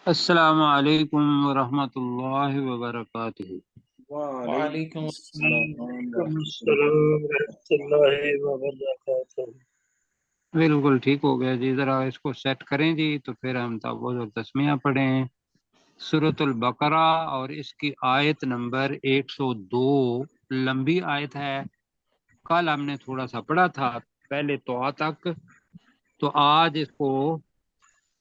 السلام علیکم ورحمۃ اللہ وبرکاتہ۔ وعلیکم السلام وعلیکم ورحمۃ السلام ورحمۃ اللہ وبرکاتہ۔ بالکل ٹھیک ہو گیا جی، ذرا اس کو سیٹ کریں جی تو پھر ہم تعوذ اور تسمیہ پڑھیں۔ سورۃ البقرہ اور اس کی آیت نمبر 102 لمبی آیت ہے۔ کل ہم نے تھوڑا سا پڑھا تھا پہلے توعہ تک، تو آج اس کو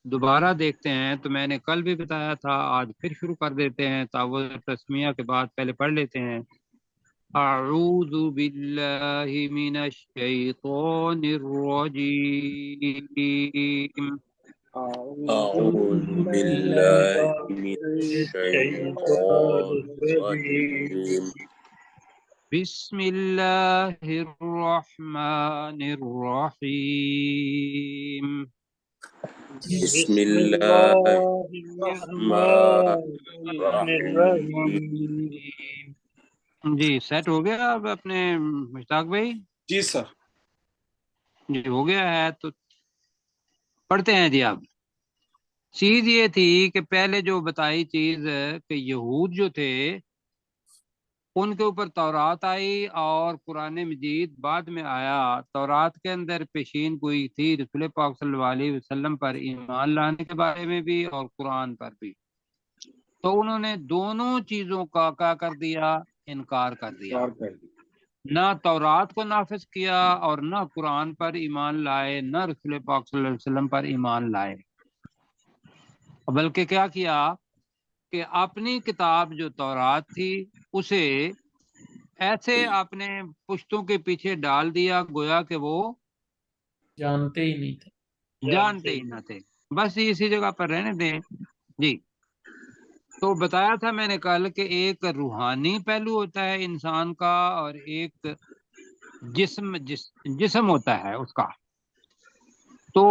دوبارہ دیکھتے ہیں۔ تو میں نے کل بھی بتایا تھا، آج پھر شروع کر دیتے ہیں۔ تعوذ اور تسمیہ کے بعد پہلے پڑھ لیتے ہیں۔ اعوذ باللہ من الشیطان الرجیم، أعوذ بالله من الشيطان الرجيم. بسم اللہ الرحمن الرحیم۔ بسم بسم الله اللہ الرحمن الرحمن الرحيم. الرحیم۔ جی سیٹ ہو گیا اب اپنے مشتاق بھائی؟ جی سر. جی ہو گیا ہے تو پڑھتے ہیں جی۔ اب چیز یہ تھی کہ پہلے جو بتائی چیز کہ یہود جو تھے ان کے اوپر تورات آئی اور قرآن مجید بعد میں آیا۔ تورات کے اندر پیشین گوئی تھی رسول پاک صلی اللہ علیہ وسلم پر ایمان لانے کے بارے میں بھی اور قرآن پر بھی، تو انہوں نے دونوں چیزوں کا کیا کر دیا؟ انکار کر دیا۔ نہ تورات کو نافذ کیا اور نہ قرآن پر ایمان لائے، نہ رسول پاک صلی اللہ علیہ وسلم پر ایمان لائے، بلکہ کیا کیا کہ اپنی کتاب جو تورات تھی اسے ایسے اپنے پشتوں کے پیچھے ڈال دیا گویا کہ وہ جانتے ہی نہیں تھے، جانتے ہی نہ تھے، بس اسی جگہ پر رہنے دیں جی۔ تو بتایا تھا میں نے کل کہ ایک روحانی پہلو ہوتا ہے انسان کا اور ایک جسم ہوتا ہے اس کا۔ تو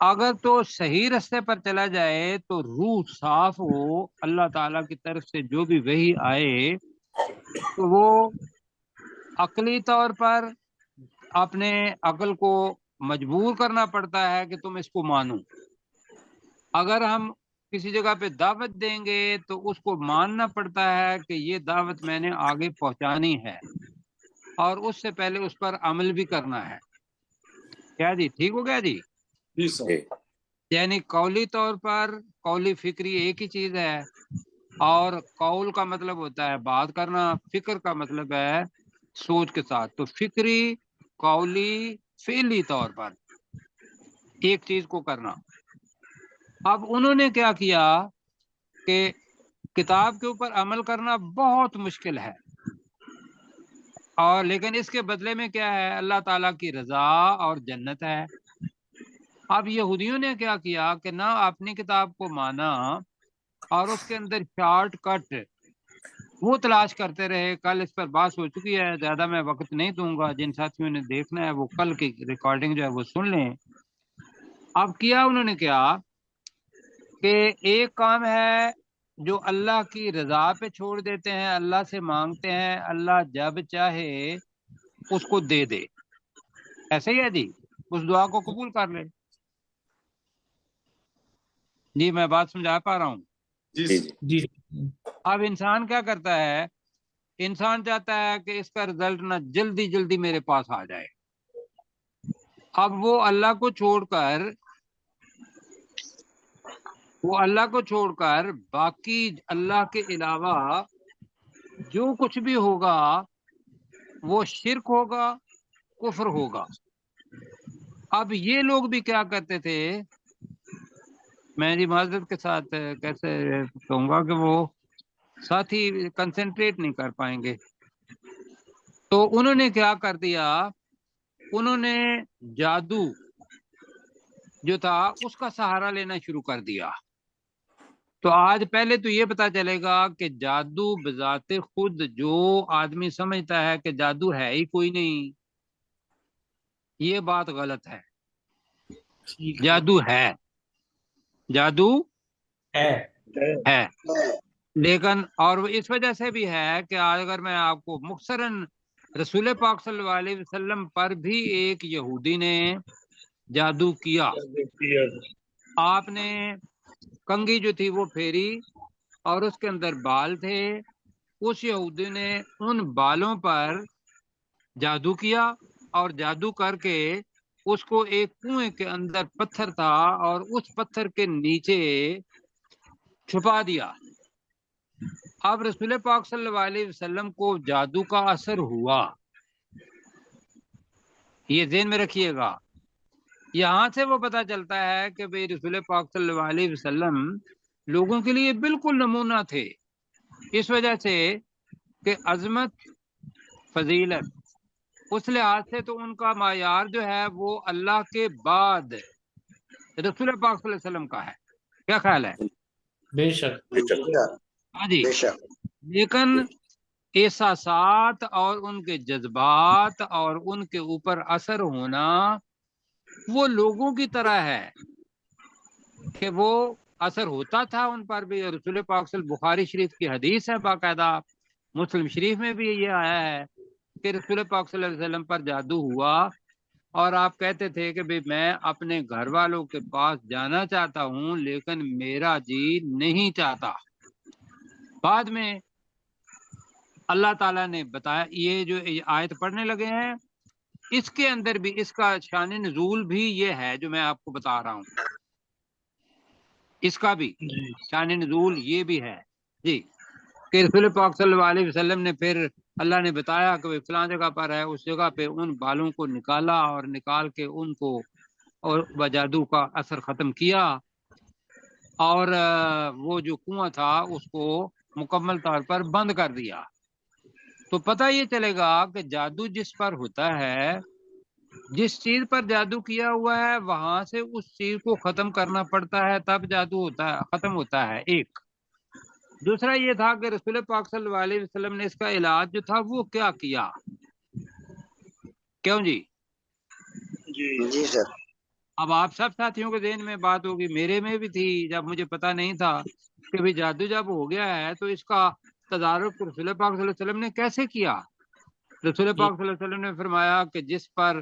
اگر تو صحیح رستے پر چلا جائے تو روح صاف ہو، اللہ تعالیٰ کی طرف سے جو بھی وحی آئے تو وہ عقلی طور پر اپنے عقل کو مجبور کرنا پڑتا ہے کہ تم اس کو مانو۔ اگر ہم کسی جگہ پہ دعوت دیں گے تو اس کو ماننا پڑتا ہے کہ یہ دعوت میں نے آگے پہنچانی ہے اور اس سے پہلے اس پر عمل بھی کرنا ہے۔ کیا جی ٹھیک ہو گیا جی؟ جی سر. یعنی قولی طور پر قولی فکری ایک ہی چیز ہے، اور قول کا مطلب ہوتا ہے بات کرنا، فکر کا مطلب ہے سوچ کے ساتھ۔ تو فکری، قولی، فعلی طور پر ایک چیز کو کرنا۔ اب انہوں نے کیا کیا کہ کتاب کے اوپر عمل کرنا بہت مشکل ہے، اور لیکن اس کے بدلے میں کیا ہے؟ اللہ تعالیٰ کی رضا اور جنت ہے۔ اب یہودیوں نے کیا کیا کہ نہ اپنی کتاب کو مانا اور اس کے اندر شارٹ کٹ وہ تلاش کرتے رہے۔ کل اس پر بات ہو چکی ہے، زیادہ میں وقت نہیں دوں گا، جن ساتھیوں نے دیکھنا ہے وہ کل کی ریکارڈنگ جو ہے وہ سن لیں۔ اب کیا انہوں نے کیا کہ ایک کام ہے جو اللہ کی رضا پہ چھوڑ دیتے ہیں، اللہ سے مانگتے ہیں، اللہ جب چاہے اس کو دے دے، ایسے ہی ہے جی، اس دعا کو قبول کر لے۔ جی میں بات سمجھا پا رہا ہوں؟ جی جی اب انسان کیا کرتا ہے؟ انسان چاہتا ہے کہ اس کا رزلٹ نہ جلدی جلدی میرے پاس آ جائے۔ اب وہ اللہ کو چھوڑ کر باقی اللہ کے علاوہ جو کچھ بھی ہوگا وہ شرک ہوگا، کفر ہوگا۔ اب یہ لوگ بھی کیا کرتے تھے، میں جی معذرت کے ساتھ کیسے کہوں گا کہ وہ ساتھی کنسنٹریٹ نہیں کر پائیں گے، تو انہوں نے کیا کر دیا؟ انہوں نے جادو جو تھا اس کا سہارا لینا شروع کر دیا۔ تو آج پہلے تو یہ پتا چلے گا کہ جادو بذات خود جو آدمی سمجھتا ہے کہ جادو ہے ہی کوئی نہیں، یہ بات غلط ہے۔ جادو ہے، جادو ہے، لیکن اور اس وجہ سے بھی ہے کہ آج اگر میں آپ کو مختصراً رسول پاک صلی اللہ علیہ وسلم پر بھی ایک یہودی نے جادو کیا آپ نے کنگھی جو تھی وہ پھیری اور اس کے اندر بال تھے، اس یہودی نے ان بالوں پر جادو کیا اور جادو کر کے اس کو ایک کنویں کے اندر پتھر تھا اور اس پتھر کے نیچے چھپا دیا۔ اب رسول پاک صلی اللہ علیہ وسلم کو جادو کا اثر ہوا، یہ ذہن میں رکھیے گا۔ یہاں سے وہ پتہ چلتا ہے کہ بھئی رسول پاک صلی اللہ علیہ وسلم لوگوں کے لیے بالکل نمونہ تھے، اس وجہ سے کہ عظمت، فضیلت، اس لحاظ سے تو ان کا معیار جو ہے وہ اللہ کے بعد رسول پاک صلی اللہ علیہ وسلم کا ہے۔ کیا خیال ہے؟ بے شک ہاں جی، لیکن احساسات اور ان کے جذبات اور ان کے اوپر اثر ہونا وہ لوگوں کی طرح ہے کہ وہ اثر ہوتا تھا ان پر بھی۔ رسول پاک صلی بخاری شریف کی حدیث ہے، باقاعدہ مسلم شریف میں بھی یہ آیا ہے کہ رسول پاک صلی اللہ علیہ وسلم پر جادو ہوا اور آپ کہتے تھے کہ بھئی میں اپنے گھر والوں کے پاس جانا چاہتا ہوں لیکن میرا جی نہیں چاہتا۔ بعد میں اللہ تعالیٰ نے بتایا، یہ جو آیت پڑھنے لگے ہیں اس کے اندر بھی اس کا شان نزول بھی یہ ہے جو میں آپ کو بتا رہا ہوں، اس کا بھی شان نزول یہ بھی ہے جی، کہ رسول پاک صلی اللہ علیہ وسلم نے پھر اللہ نے بتایا کہ فلاں جگہ پر ہے، اس جگہ پہ ان بالوں کو نکالا اور نکال کے ان کو اور جادو کا اثر ختم کیا اور وہ جو کنواں تھا اس کو مکمل طور پر بند کر دیا۔ تو پتہ یہ چلے گا کہ جادو جس پر ہوتا ہے، جس چیز پر جادو کیا ہوا ہے وہاں سے اس چیز کو ختم کرنا پڑتا ہے، تب جادو ہوتا ہے، ختم ہوتا ہے۔ ایک دوسرا یہ تھا کہ رسول پاک صلی اللہ علیہ وسلم نے اس کا علاج جو تھا وہ کیا کیا، کیوں جی؟ جی سر۔ اب آپ سب ساتھیوں کے ذہن میں بات ہوگی، میرے میں بھی تھی جب مجھے پتہ نہیں تھا کہ بھی جادو جب ہو گیا ہے تو اس کا تدارک رسول پاک صلی اللہ علیہ وسلم نے کیسے کیا۔ رسول پاک صلی اللہ علیہ وسلم نے فرمایا کہ جس پر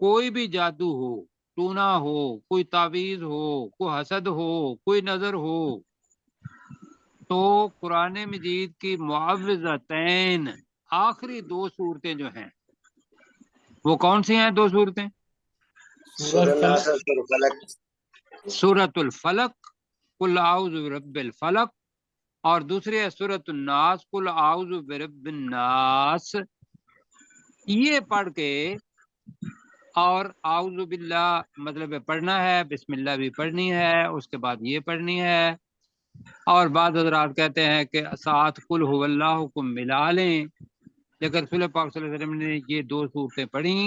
کوئی بھی جادو ہو، ٹونا ہو، کوئی تعویذ ہو، کوئی حسد ہو، کوئی نظر ہو، تو قرآن مجید کی معوذتین آخری دو صورتیں جو ہیں وہ کون سی ہیں؟ دو صورتیں، سورۃ الفلق قل اعوذ برب الفلق اور دوسری ہے سورۃ الناس قل اعوذ برب الناس۔ یہ پڑھ کے اور اعوذ باللہ مطلب پڑھنا ہے، بسم اللہ بھی پڑھنی ہے، اس کے بعد یہ پڑھنی ہے، اور بعض حضرات کہتے ہیں کہ ساتھ قل هو اللہ کو ملا لیں، لیکن رسول پاک صلی اللہ علیہ وسلم نے یہ دو صورتیں پڑھی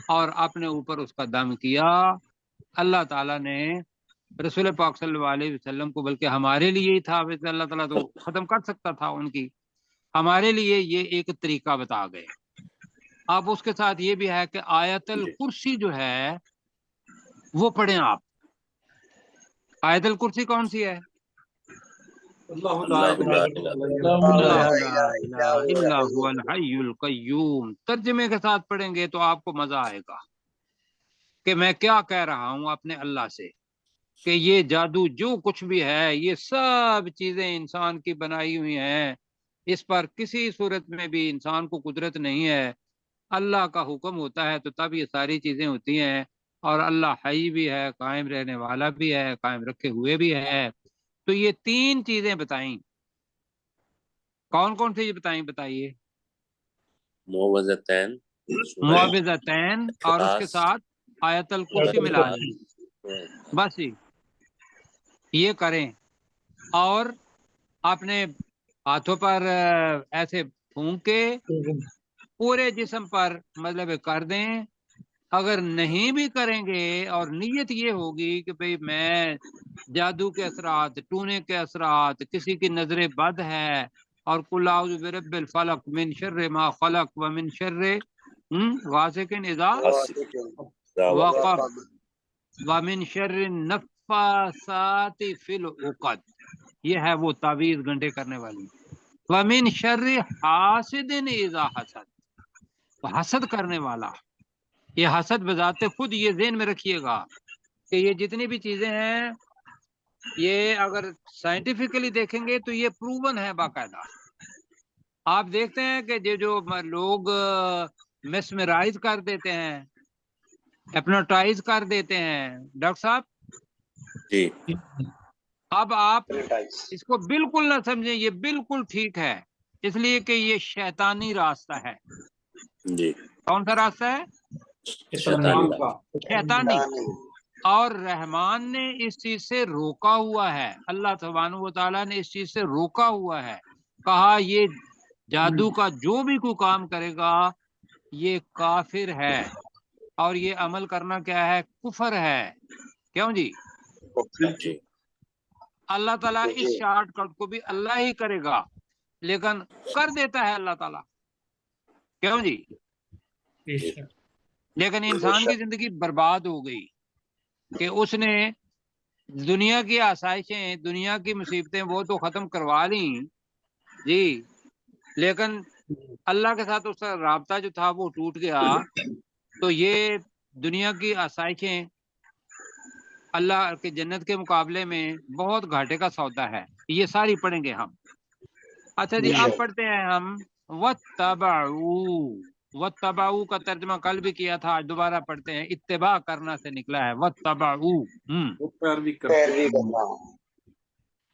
اور اپنے اوپر اس کا دم کیا۔ اللہ تعالیٰ نے رسول پاک صلی اللہ علیہ وسلم کو، بلکہ ہمارے لیے ہی تھا، ویسے اللہ تعالیٰ تو ختم کر سکتا تھا ان کی، ہمارے لیے یہ ایک طریقہ بتا گئے۔ اب اس کے ساتھ یہ بھی ہے کہ آیت الکرسی جو ہے وہ پڑھیں آپ۔ آیت الکرسی کون سی ہے؟ اللہ لا الہ الا اللہ لا الہ الا هو الحی القیوم۔ ترجمے کے ساتھ پڑھیں گے تو آپ کو مزہ آئے گا کہ میں کیا کہہ رہا ہوں اپنے اللہ سے، کہ یہ جادو جو کچھ بھی ہے یہ سب چیزیں انسان کی بنائی ہوئی ہیں، اس پر کسی صورت میں بھی انسان کو قدرت نہیں ہے، اللہ کا حکم ہوتا ہے تو تب یہ ساری چیزیں ہوتی ہیں، اور اللہ حی بھی ہے، قائم رہنے والا بھی ہے، قائم رکھے ہوئے بھی ہے۔ تو یہ تین چیزیں بتائیں، کون کون سی بتائیں؟ بتائیے۔ معوذتین، معوذتین اور اس کے ساتھ آیت الکرسی ملا لیں، بس یہ کریں، اور اپنے ہاتھوں پر ایسے پھونک کے پورے جسم پر مطلب کر دیں۔ اگر نہیں بھی کریں گے اور نیت یہ ہوگی کہ بھئی میں جادو کے اثرات، ٹونے کے اثرات، کسی کی نظر بد ہے، اور قل اعوذ برب الفلق من شر ما خلق ومن شر غاسق اذا وقب ومن شر النفاثات فی العقد، یہ ہے وہ تعویذ گنڈے کرنے والی، ومن شر حاسد اذا حسد، حسد کرنے والا، یہ حسد بذات خود، یہ ذہن میں رکھیے گا کہ یہ جتنی بھی چیزیں ہیں یہ اگر سائنٹیفکلی دیکھیں گے تو یہ پروون ہے باقاعدہ. آپ دیکھتے ہیں کہ یہ جو لوگ میسمرائز کر دیتے ہیں، ہپنوٹائز کر دیتے ہیں ڈاکٹر صاحب، جی اب آپ اس کو بالکل نہ سمجھیں، یہ بالکل ٹھیک ہے، اس لیے کہ یہ شیطانی راستہ ہے. جی کون سا راستہ ہے؟ شیطانی کا شیطانی. اور رحمان نے اس چیز سے روکا ہوا ہے، اللہ سبحانہ و تعالیٰ نے اس چیز سے روکا ہوا ہے. کہا یہ جادو کا جو بھی کوئی کام کرے گا یہ کافر ہے، اور یہ عمل کرنا کیا ہے؟ کفر ہے. کیوں جی؟ جی اللہ تعالیٰ اس شارٹ کٹ کو بھی اللہ ہی کرے گا، لیکن کر دیتا ہے اللہ تعالیٰ. کیوں جی؟ بے شک لیکن انسان کی زندگی برباد ہو گئی کہ اس نے دنیا کی آسائشیں، دنیا کی مصیبتیں وہ تو ختم کروا لیں جی، لیکن اللہ کے ساتھ اس کا رابطہ جو تھا وہ ٹوٹ گیا. تو یہ دنیا کی آسائشیں اللہ کے جنت کے مقابلے میں بہت گھاٹے کا سودا ہے. یہ ساری پڑھیں گے ہم. اچھا جی، اب پڑھتے ہیں ہم وَاتَّبَعُوا. وَاتَّبَعُوا کا ترجمہ کل بھی کیا تھا، آج دوبارہ پڑھتے ہیں. اتباع کرنا سے نکلا ہے وَاتَّبَعُوا. وہ پیروی کرتے ہیں.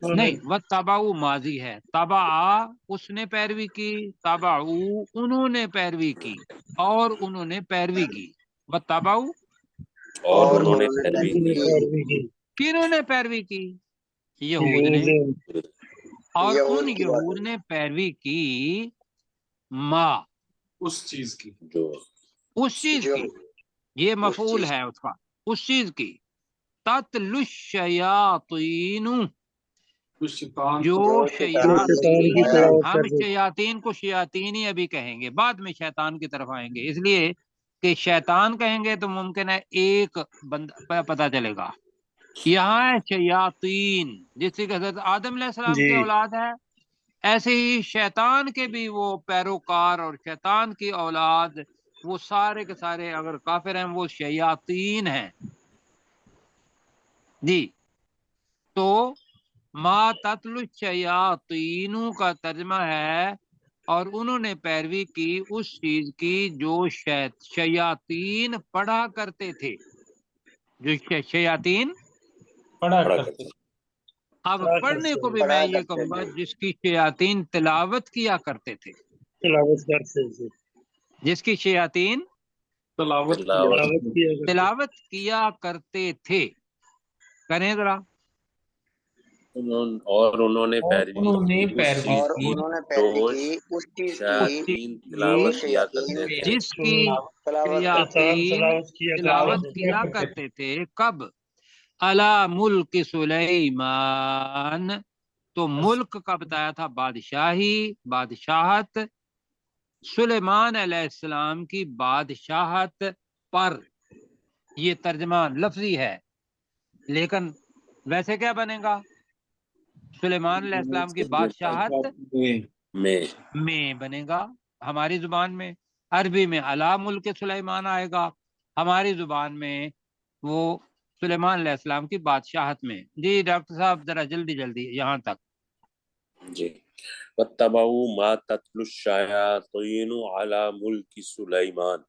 نہیں، وَاتَّبَعُوا ماضی ہے، تبع اس نے پیروی کی، تبعوا انہوں نے پیروی کی، اور انہوں نے پیروی کی. وَاتَّبَعُوا اور انہوں نے پیروی کی. کنہوں نے پیروی کی؟ یہود نے. اور ان یہود نے پیروی کی ما اس چیز کی جو اس چیز کی، یہ مفعول ہے اس کا، اس چیز کی. تتلو الشیاطین، جو شیاطین، ہم شیاطین کو شیاطین ہی ابھی کہیں گے، بعد میں شیطان کی طرف آئیں گے، اس لیے کہ شیطان کہیں گے تو ممکن ہے ایک بندہ پتہ چلے گا. یہاں ہے شیاطین، جس کی حضرت آدم علیہ السلام کی اولاد ہے، ایسے ہی شیطان کے بھی وہ پیروکار اور شیطان کی اولاد، وہ سارے کے سارے اگر کافر ہیں وہ شیاطین ہیں جی. تو ما تتلو الشیاطین کا ترجمہ ہے اور انہوں نے پیروی کی اس چیز کی جو شیاطین پڑھا کرتے تھے، جو شیاطین پڑھا کرتے. اب پڑھنے کو بھی میں یہ کہوں گا جس کی شیاطین تلاوت کیا کرتے تھے، تلاوت کرتے تھے. جس کی شیاطین تلاوت کیا کرتے تھے. کریں ذرا. اور انہوں نے پیروی کی اس چیز کی جو شیاطین تلاوت کیا کرتے تھے. جس کی شیاطین تلاوت کیا کرتے تھے. کب؟ علی ملک سلیمان، تو ملک کا بتایا تھا بادشاہی، بادشاہت، سلیمان علیہ السلام کی بادشاہت پر. یہ ترجمہ لفظی ہے، لیکن ویسے کیا بنے گا؟ سلیمان علیہ السلام کی بادشاہت میں بنے گا ہماری زبان میں. عربی میں علی ملک سلیمان آئے گا، ہماری زبان میں وہ سلیمان علیہ السلام کی بادشاہت میں. جی ڈاکٹر صاحب ذرا جلدی جلدی یہاں تک. جی. وَاتَّبَعُوا مَا تَتْلُو الشَّيَاطِينُ عَلَى مُلْكِ سُلَيْمَانَ،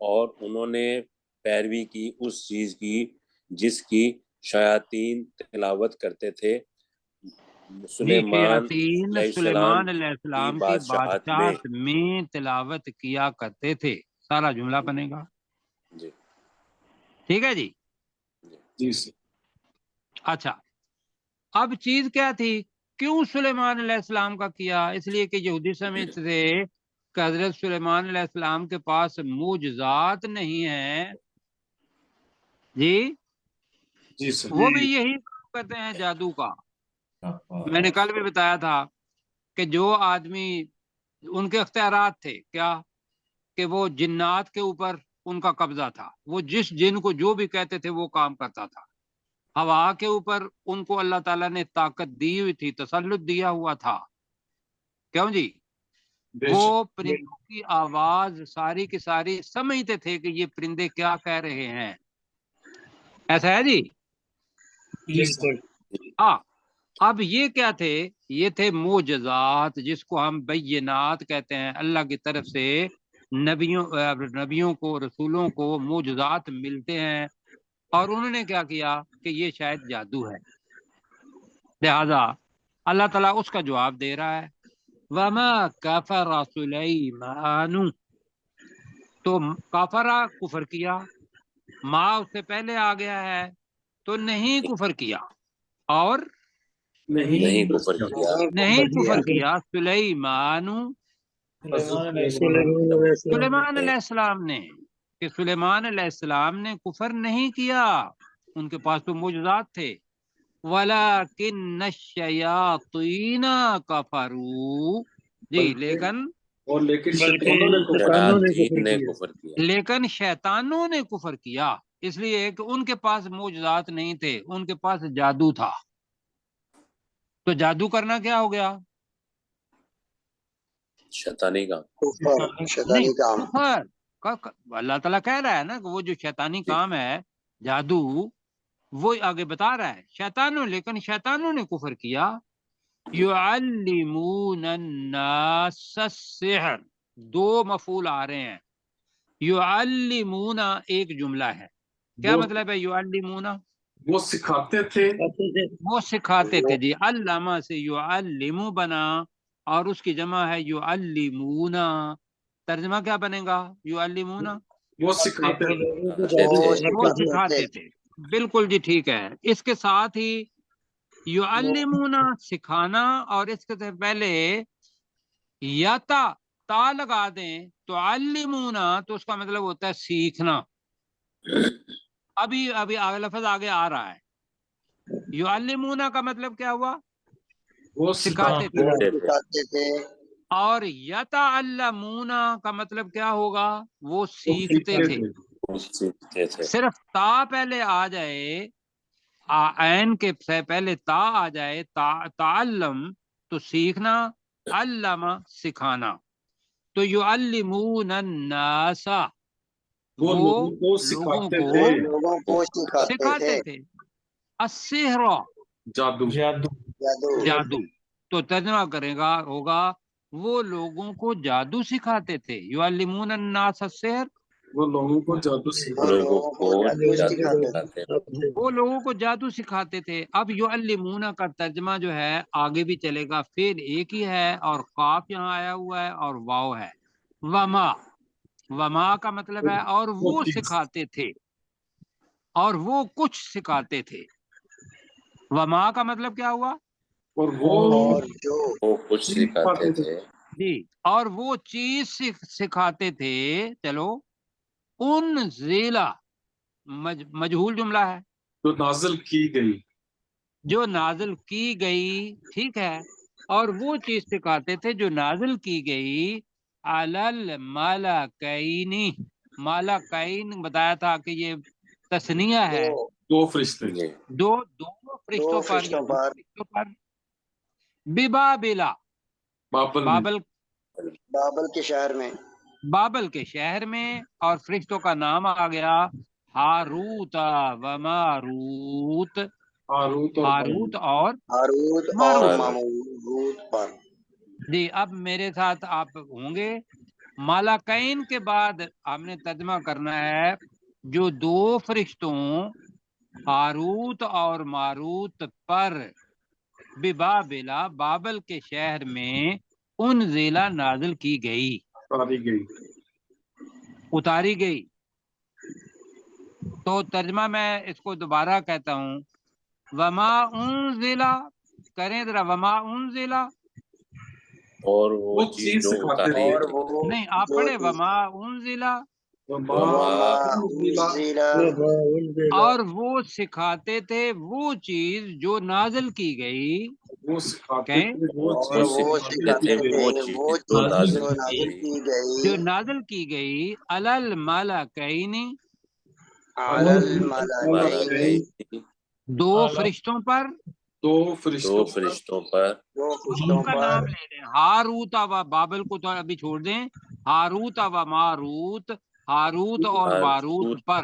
اور انہوں نے پیروی کی اس چیز کی جس کی شیاطین تلاوت کرتے تھے سلیمان علیہ کی السلام کی بادشاہت میں تلاوت کیا کرتے تھے. سارا جملہ بنے گا. جی ٹھیک ہے جی. جی اچھا، اب چیز کیا تھی؟ کیوں سلیمان علیہ السلام کا کیا؟ اس لیے کہ یہودی سمجھتے تھے کہ حضرت سلیمان علیہ السلام کے پاس معجزات نہیں ہیں جی، جی سر. وہ بھی یہی کرتے ہیں جادو کا. میں نے کل بھی بتایا تھا کہ جو آدمی ان کے اختیارات تھے کیا کہ وہ جنات کے اوپر ان کا قبضہ تھا، وہ جس جن کو جو بھی کہتے تھے وہ کام کرتا تھا. ہوا کے اوپر ان کو اللہ تعالیٰ نے طاقت دی ہوئی تھی، تسلط دیا ہوا تھا. کیوں جی؟ وہ پرندوں کی آواز ساری کی ساری سمجھتے تھے کہ یہ پرندے کیا کہہ رہے ہیں. ایسا ہے جی؟ جی سر ہاں. اب یہ کیا تھے؟ یہ تھے معجزات، جس کو ہم بینات کہتے ہیں. اللہ کی طرف سے نبیوں کو، رسولوں کو معجزات ملتے ہیں، اور انہوں نے کیا کیا کہ یہ شاید جادو ہے. لہذا اللہ تعالیٰ اس کا جواب دے رہا ہے، وما کفر سلیمان، تو کافرہ کفر کیا، ماں اس سے پہلے آ گیا ہے تو نہیں کفر کیا، اور نہیں کفر کیا نہیں کفر کیا سلیمان، سلیمان علیہ السلام نے، کہ سلیمان علیہ السلام نے کفر نہیں کیا، ان کے پاس تو معجزات تھے. وَلَكِنَّ الشَّيَاطِينَ كَفَرُوا، جی لیکن اور لیکن بلکہ شیطانوں نے کفر شیاطین نے کفر کیا. لیکن شیطانوں نے کفر کیا، اس لیے کہ ان کے پاس معجزات نہیں تھے، ان کے پاس جادو تھا. تو جادو کرنا کیا ہو گیا؟ شیطانی کا کفر شیطانی نہیں، کام. کفر. اللہ تعالیٰ کہہ رہا ہے نا کہ وہ جو شیطانی کام ہے جادو، وہ آگے بتا رہا ہے شیطانوں، لیکن شیطانوں نے کفر کیا. یعلمون الناس السحر، دو مفعول آ رہے ہیں. یعلمون ایک جملہ ہے، کیا مطلب ہے یعلمون؟ وہ سکھاتے تھے. وہ سکھاتے تھے. جی علامہ سے یعلم بنا، اور اس کی جمع ہے یعلمون. ترجمہ کیا بنے گا یعلمون؟ وہ سکھاتے تھے. وہ سکھاتے تھے. بالکل جی ٹھیک ہے. اس کے ساتھ ہی یعلمون سکھانا، اور اس کے پہلے یا تا لگا دیں تو علمون، تو اس کا مطلب ہوتا ہے سیکھنا. ابھی لفظ آگے آ رہا ہے. یعلمون کا مطلب کیا ہوا؟ وہ سکھاتے تھے. سکھاتے تھے. اور یتعلمون کا مطلب کیا ہوگا؟ وہ سیکھتے تھے. سیکھتے تھے. صرف تا پہلے آ جائے، عین کے سے پہلے تا آ جائے، تعلم تو سیکھنا، علم سکھانا. تو یعلمون الناس، وہ وہ لوگوں کو سکھاتے لوگوں تھے. کو لوگوں کو سکھاتے تھے. السحر جادو. جادو جادو. تو ترجمہ کرے گا ہوگا وہ لوگوں کو جادو سکھاتے تھے. یعلمون الناس السحر، وہ لوگوں کو جادو سکھاتے. لوگوں کو جادو جادو سکھاتے سکھاتے. وہ لوگوں کو جادو سکھاتے تھے. اب یعلمون کا ترجمہ جو ہے آگے بھی چلے گا، فعل ایک ہی ہے اور قاف یہاں آیا ہوا ہے اور واو ہے. وما کا مطلب ہے اور وہ سکھاتے تھے، اور وہ کچھ سکھاتے تھے. وما کا مطلب کیا ہوا؟ اور وہ اور جو وہ کچھ سکھاتے تھے. جی، اور وہ چیز سکھاتے تھے. چلو، ان ضلع مجہول جملہ ہے، جو نازل کی گئی. جو نازل کی گئی، ٹھیک ہے. اور وہ چیز سکھاتے تھے جو نازل کی گئی علل ملکین. ملکین بتایا تھا کہ یہ تسنیہ ہے، دو فرشتے. دو فرشتوں پر، یا دو فرشتوں پر. ببابلا، بابل بابل کے شہر میں، بابل کے شہر میں. اور فرشتوں کا نام آ گیا ہاروت و ماروت. ہاروت اور ہاروت اور ہاروت اور ماروت. ماروت پر. جی اب میرے ساتھ آپ ہوں گے. مالکین کے بعد ہم نے ترجمہ کرنا ہے جو دو فرشتوں ہاروت اور ماروت پر ببابلا، بابل کے شہر میں ان ضلع نازل کی گئی، اتاری گئی. تو ترجمہ میں اس کو دوبارہ کہتا ہوں، وما انزل، کریں ذرا، وما انزل. اور وہ چیز جو اتاری اور گئی. وہ نہیں، آپ جو پڑھے وما انزل. وما انزل، اور وہ سکھاتے تھے وہ چیز جو نازل کی گئی. وہ سکھاتے کہیں تھے وہ اور چیز وہ سکھاتے سکھاتے تھے وہ تھے چیز وہ جو چیز نازل جو نازل کی کی گئی جو نازل کی گئی علل ملکین، علی الملائکین، دو فرشتوں پر. دو دو فرشتوں فرشتوں پر. دو ان فرشتوں کا پر. نام لے لیں، ہاروت و بابل کو تو ابھی چھوڑ دیں. ہاروت و ماروت، ہاروت اور ماروت پر.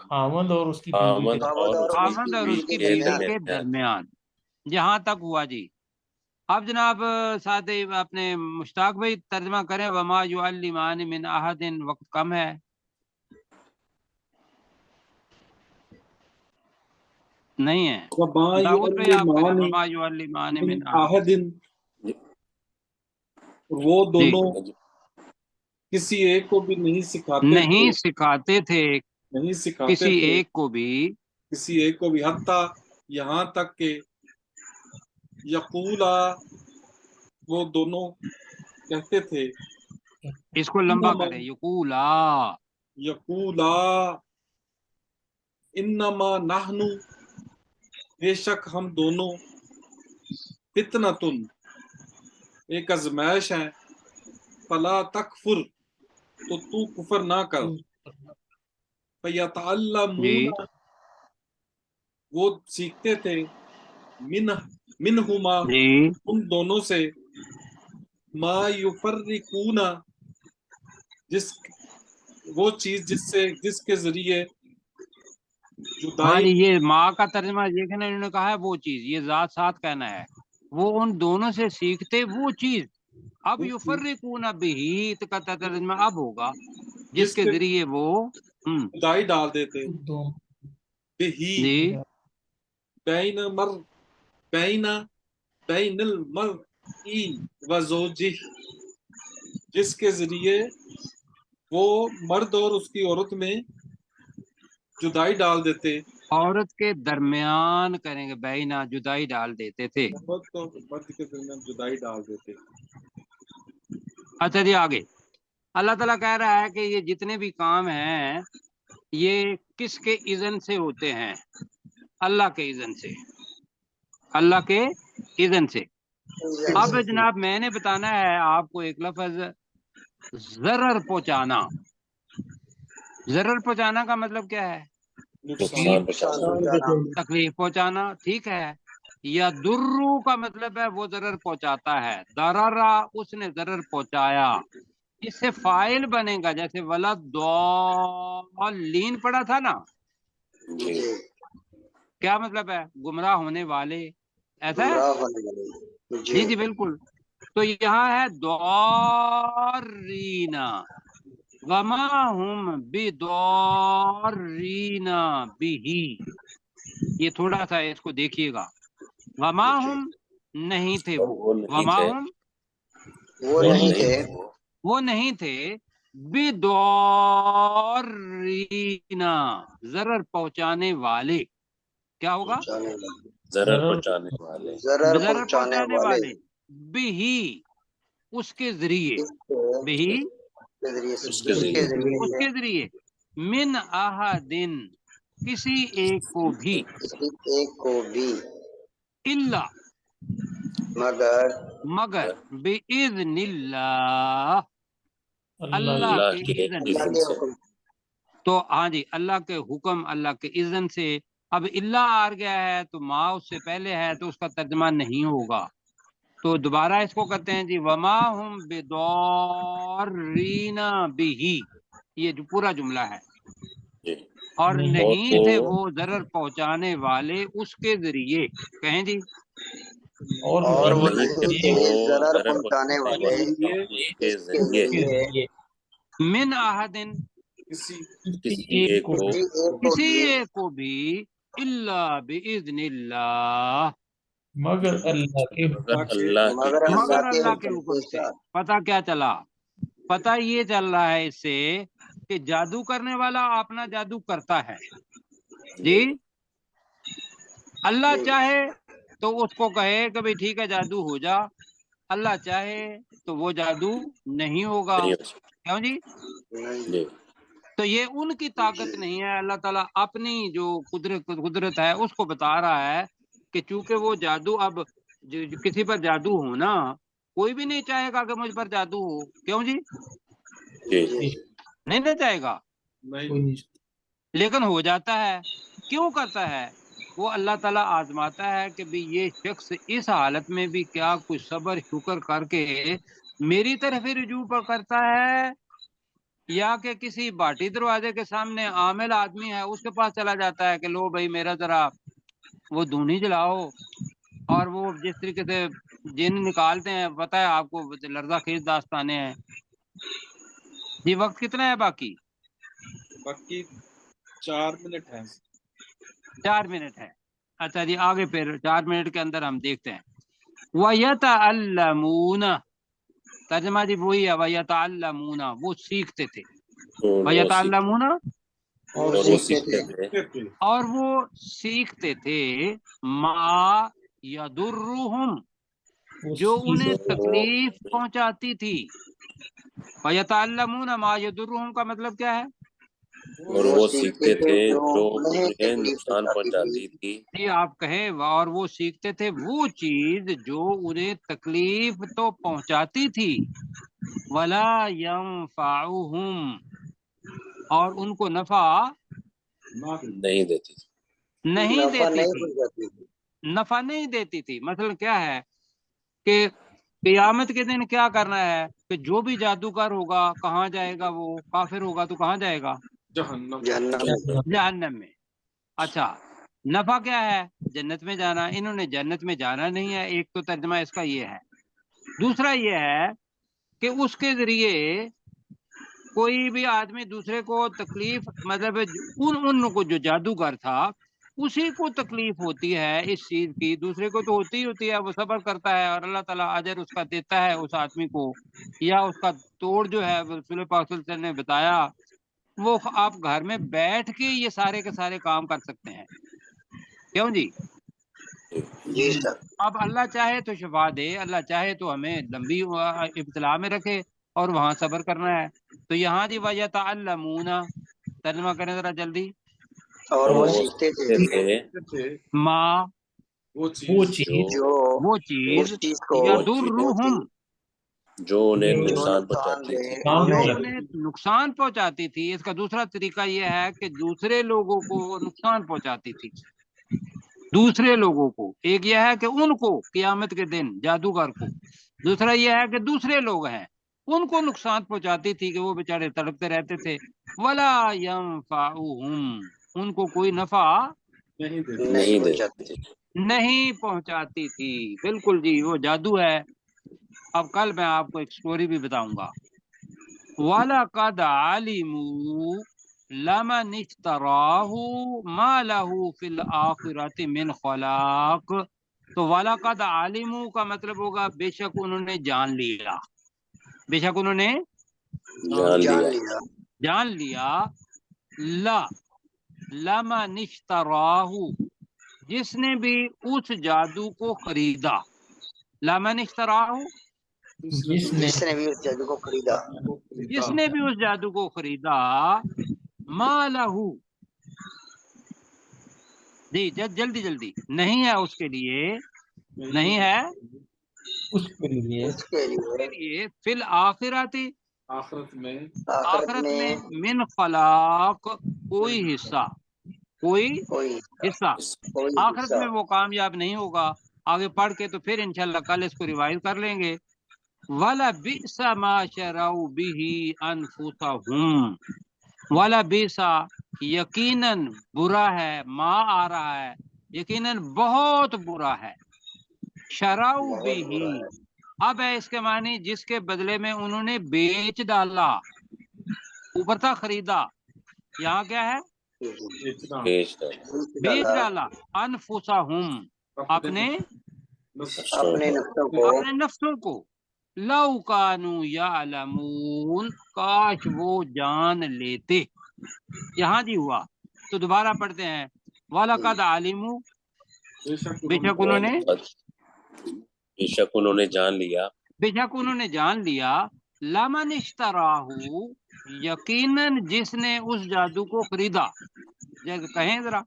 خاوند اور اس کی بیوی کے خاوند اور اس کی خاوند اور اس کی بیوی بیوی کے درمیان، جہاں تک ہوا جی۔ اب جناب ساتھ اپنے مشتاق بھائی ترجمہ کریں، وما یعلمان من احد، وقت کم ہے۔ نہیں ہے وما داؤد بھائی آپ کریں، يعلمان وما یعلمان من من احد۔ احد، وہ جی دونوں کسی ایک کو بھی نہیں سکھاتے نہیں تھے، سکھاتے تھے نہیں سکھاتے کسی تھے ایک کو بھی، کسی ایک کو بھی، حتیٰ یہاں تک کہ یقولا، وہ دونوں کہتے تھے، اس کو لمبا انما کریں، یقولا، یقولا انما نحن، بے شک ہم دونوں، فتنتن، ایک ازمائش ہے، فلا تکفر، تو کفر نہ کر، فیتعلمون، جی وہ سیکھتے تھے، منہما، جی ان دونوں سے، ما یفرقون، وہ چیز جس کے ذریعے ہاں جدائی، جی، یہ ماں کا ترجمہ دیکھنا، انہوں نے کہا ہے وہ چیز، یہ ذات ساتھ کہنا ہے، وہ ان دونوں سے سیکھتے وہ چیز، اب یفرقون بہی کا ترجمہ اب ہوگا، جس کے ذریعے وہ جدائی ڈال دیتے، دونوں بہی، جی بین المرئی و زوجہ، جس کے ذریعے وہ مرد اور اس کی عورت میں جدائی ڈال دیتے، عورت کے درمیان کریں گے، بینا جدائی ڈال دیتے تھے۔ مرد تو مرد کے درمیان جدائی ڈال دیتے۔ اچھا جی آگے اللہ تعالیٰ کہہ رہا ہے کہ یہ جتنے بھی کام ہیں یہ کس کے اذن سے ہوتے ہیں؟ اللہ کے اذن سے، اللہ کے اذن سے۔ اب جناب میں نے بتانا ہے آپ کو ایک لفظ، ضرر پہنچانا۔ ضرر پہنچانا کا مطلب کیا ہے؟ نقصان پہنچانا، تکلیف پہنچانا، ٹھیک ہے۔ یا درو کا مطلب ہے وہ ضرر پہنچاتا ہے، دررا اس نے ضرر پہنچایا، اس سے فائل بنے گا، جیسے ولدالین پڑھا تھا نا، جی کیا مطلب ہے؟ گمراہ ہونے والے، ایسا ہے؟ جی جی بالکل۔ تو یہاں ہے دوارینا، وما ہم بدوارینا بہی، یہ تھوڑا سا اس کو دیکھیے گا، وما ہم نہیں تھے وہ، وہ نہیں وما تھے، ہم وہ نہیں تھے، وہ نہیں تھے، بدوارینا ضرر پہنچانے والے، کیا ہوگا؟ ضرر پہنچانے والے، ضرر ضرر پہنچانے پہنچانے والے والے، بہی اس کے ذریعے، بہی اس کے ذریعے، اس کے ذریعے، من احدن کسی ایک کو بھی، کسی ایک کو بھی، الا مگر مگر باذن اللہ، اللہ اللہ کے کے اذن اللہ سے۔ اذن کے سے، حکم، تو ہاں جی، اللہ کے حکم، اللہ کے اذن سے۔ اب اللہ آ گیا ہے تو ماں اس سے پہلے ہے تو اس کا ترجمہ نہیں ہوگا، تو دوبارہ اس کو کرتے ہیں جی، وما ہم بدارین بہی، یہ جو پورا جملہ ہے، جی اور نہیں، نہیں تھے وہ ضرر پہنچانے والے اس کے ذریعے، کہیں جی، اور وہ نہیں نہیں تھے تھے وہ ضرر ضرر پہنچانے والے والے ذریعے کے اس کے ذریعے کے ذریعے ذریعے من احدن کسی کسی ایک ایک کو کو، کسی ایک کو کسی بھی، ایک کو بھی، الا باذن اللہ، مگر اللہ کے مگر حکم سے، اللہ کے مگر اذن مگر سے۔ اللہ کے حکم سے۔ ساتھ۔ پتہ کیا چلا؟ پتہ یہ چل رہا ہے اس سے کہ جادو کرنے والا اپنا جادو کرتا ہے جی، اللہ جی، چاہے تو اس کو کہے کہ بھئی ٹھیک ہے جادو ہو جا، اللہ چاہے تو وہ جادو نہیں ہوگا، نہیں ہو سکتا، کیوں جی؟ نہیں، جی تو یہ ان کی طاقت نہیں ہے، اللہ تعالیٰ اپنی جو قدرت ہے اس کو بتا رہا ہے کہ چونکہ وہ جادو اب کسی پر جادو ہونا، کوئی بھی نہیں چاہے گا کہ مجھ پر جادو ہو، کیوں جی؟ جی جی، نہیں نہ چاہے گا، نہیں، کوئی نہیں، لیکن ہو جاتا ہے۔ کیوں کرتا ہے؟ وہ اللہ تعالیٰ آزماتا ہے کہ بھی یہ شخص اس حالت میں بھی کیا کچھ صبر شکر کر کے میری طرف ہی رجوع پر کرتا ہے یا کہ کسی باٹی دروازے کے سامنے عامل آدمی ہے اس کے پاس چلا جاتا ہے کہ لو بھائی میرا ذرا وہ دھونی جلاؤ، اور وہ جس طریقے سے جن نکالتے ہیں پتہ ہے آپ کو، لرزہ خیز داستانے ہیں جی۔ وقت کتنا ہے باقی؟ باقی 4 منٹ ہیں۔ 4 منٹ ہے، اچھا جی آگے پھر 4 منٹ کے اندر ہم دیکھتے ہیں۔ وَيَتَعَلَّمُونَ، ترجمہ جی وہی ہے، وَيَتَعَلَّمُونَ، وہ سیکھتے تھے، وَيَتَعَلَّمُونَ، اور وہ سیکھتے تھے، سیکھتے تھے اور وہ سیکھتے تھے ما یضرہم، وہ جو انہیں سیکھ تکلیف پہنچاتی تھی۔ وَيَتَعَلَّمُونَ مَا يَضُرُّهُم کا مطلب کیا ہے؟ اور وہ سیکھتے تھے جو انہیں انہیں تکلیف نقصان پہنچاتی تھی۔ جی آپ کہیں، اور وہ سیکھتے تھے وہ چیز جو انہیں تکلیف تو پہنچاتی تھی، ولا ينفعهم، اور ان کو نفع نہیں دیتی تھی۔ نہیں نفع دیتی نہیں تھی، پہنچاتی تھی۔ نفع نہیں دیتی تھی۔ مثلا کیا ہے کہ قیامت کے دن کیا کرنا ہے کہ جو بھی جادوگر ہوگا کہاں جائے گا؟ وہ کافر ہوگا تو کہاں جائے گا؟ جہنم۔ جہنم، جہنم میں۔ اچھا، نفع کیا ہے؟ جنت میں جانا۔ انہوں نے جنت میں جانا نہیں ہے، ایک تو ترجمہ اس کا یہ ہے۔ دوسرا یہ ہے کہ اس کے ذریعے کوئی بھی آدمی دوسرے کو تکلیف، مطلب ان کو جو جادوگر تھا اسی کو تکلیف ہوتی ہے اس چیز کی، دوسرے کو تو ہوتی ہی ہوتی ہے، وہ صبر کرتا ہے اور اللہ تعالیٰ اجر اس کا دیتا ہے اس آدمی کو، یا اس کا توڑ جو ہے رسول پاک صلی اللہ علیہ وسلم نے بتایا، وہ آپ گھر میں بیٹھ کے یہ سارے کے سارے کام کر سکتے ہیں۔ کیوں جی؟ جی سر، اب اللہ چاہے تو شفا دے، اللہ چاہے تو ہمیں لمبی ابتلا میں رکھے اور وہاں صبر کرنا ہے۔ تو یہاں جی وَيَتَعَلَّمُونَ، ترجمہ کریں ذرا جلدی۔ اور وہ وہ سیکھتے تھے تھے ما، وہ وہ چیز چیز جو وہ اس چیز، چیز کو، یضرہم، جو انہیں جو نقصان نقصان پہنچاتی دے تھی۔ کام جو ہو انہیں نقصان پہنچاتی تھی۔ اس کا دوسرا طریقہ یہ ہے کہ دوسرے لوگوں کو وہ نقصان پہنچاتی تھی، دوسرے لوگوں کو۔ ایک یہ ہے کہ ان کو قیامت کے دن جادوگر کو، دوسرا یہ ہے کہ دوسرے لوگ ہیں ان کو نقصان پہنچاتی تھی کہ وہ بیچارے تڑپتے رہتے تھے۔ ولا ينفعهم، ان کو کوئی نفع نہیں دیتی۔ نہیں نہیں پہنچاتی۔ دیتی۔ نہیں پہنچاتی تھی۔ بالکل جی، وہ جادو ہے۔ اب کل میں آپ کو ایک سٹوری بھی بتاؤں گا۔ وَلَقَدْ عَلِمُوا لَمَنِ اشْتَرَاهُ مَا لَهُ فِي الْآخِرَةِ مِنْ خَلَاقٍ، تو وَلَقَدْ عَلِمُوا کا مطلب ہوگا بے شک انہوں نے جان لیا، بے شک انہوں نے جان جان لیا۔ لیا، جان لیا، لا لَمَنِ اشْتَرَاهُ، جس نے بھی اس جادو کو خریدا، لَمَنِ اشْتَرَاهُ، جس نے جس نے بھی اس جادو کو خریدا، جس نے بھی اس جادو کو خریدا، ما لہو، جی جلدی جلدی، نہیں ہے اس کے لیے، نہیں ہے اس کے لیے اس کے کے لیے لیے فی الآخرات، آخرت میں آخرت میں من خلاق، کوئی حصہ، کوئی کوئی حصہ، کوئی آخرت حصہ، میں وہ کامیاب نہیں ہوگا۔ آگے پڑھ کے تو پھر انشاءاللہ کل اس کو ریوائز کر لیں گے۔ وَلَبِئْسَ مَا شَرَوْا بِهِ أَنفُسَهُمْ، وَلَبِئْسَ، یقیناً برا ہے، ما آ رہا ہے، یقیناً بہت برا ہے، شَرَوْا بہت برا ہے، بِهِ، اب ہے اس کے معنی جس کے بدلے میں انہوں نے بیچ ڈالا، اوپر تھا خریدا، یہاں کیا ہے؟ بیچنا، بیچ ڈالا بیچ ڈالا، انفسہم، اپنے اپنے نفسوں کو، اپنے نفسوں کو، لو کانوا یعلمون، کاش وہ جان لیتے۔ یہاں جی ہوا تو دوبارہ پڑھتے ہیں، وَلَقَدْ عَلِمُوا، بے شک انہوں نے، بے شک انہوں نے جان لیا، بے شک انہوں نے جان لیا، لمن اشتراہ، یقیناً جس نے اس جادو کو خریدا، کہیں ذرا،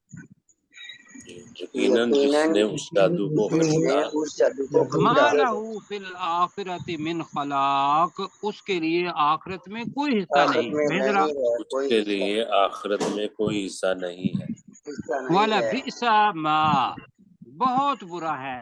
یقیناً جس نے اس جادو کو جس نے خریدا، اس جادو کو ما خریدا، لہ فی الآخرۃ من خلاق، اس کے لیے آخرت میں کوئی حصہ آخرت نہیں، میں کہیں ذرا، نہیں ہے اس کوئی کے حصہ، لیے آخرت میں کوئی حصہ نہیں ہے۔ حصہ نہیں ہے۔ وَلَبِئْسَ ما، بہت برا ہے